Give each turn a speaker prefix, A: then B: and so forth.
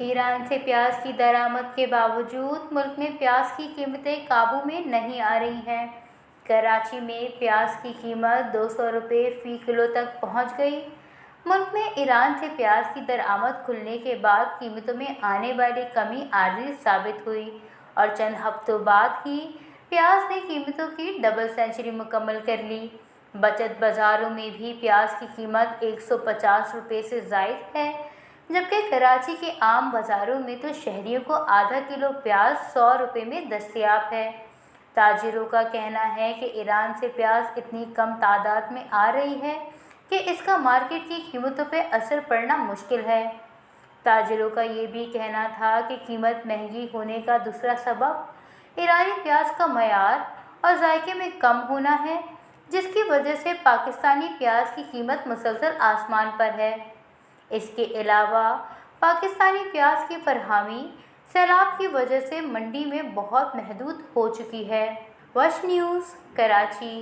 A: Iran से प्याज की दरामद के बावजूद मुल्क में प्याज की कीमतें काबू में नहीं आ रही हैं। कराची में प्याज की कीमत 200 रुपये फ़ी किलो तक पहुंच गई। मुल्क में ईरान से प्याज की दरामद खुलने के बाद कीमतों में आने वाली कमी आर्जी साबित हुई और चंद हफ्तों बाद ही प्याज ने कीमतों की डबल सेंचुरी मुकम्मल कर ली। बचत बाज़ारों में भी प्याज की कीमत 150 रुपये से ज़ायद है, जबकि कराची के आम बाज़ारों में तो शहरियों को आधा किलो प्याज 100 रुपये में दस्तयाब है। ताजिरों का कहना है कि ईरान से प्याज इतनी कम तादाद में आ रही है कि इसका मार्केट की कीमतों पर असर पड़ना मुश्किल है। ताजिरों का ये भी कहना था कि कीमत महंगी होने का दूसरा सबब ईरानी प्याज का मयार और जायके में कम होना है, जिसकी वजह से पाकिस्तानी प्याज की कीमत मुसलसल आसमान पर है। इसके अलावा पाकिस्तानी प्याज की फरहमी सैलाब की वजह से मंडी में बहुत महदूद हो चुकी है। वश न्यूज़, कराची।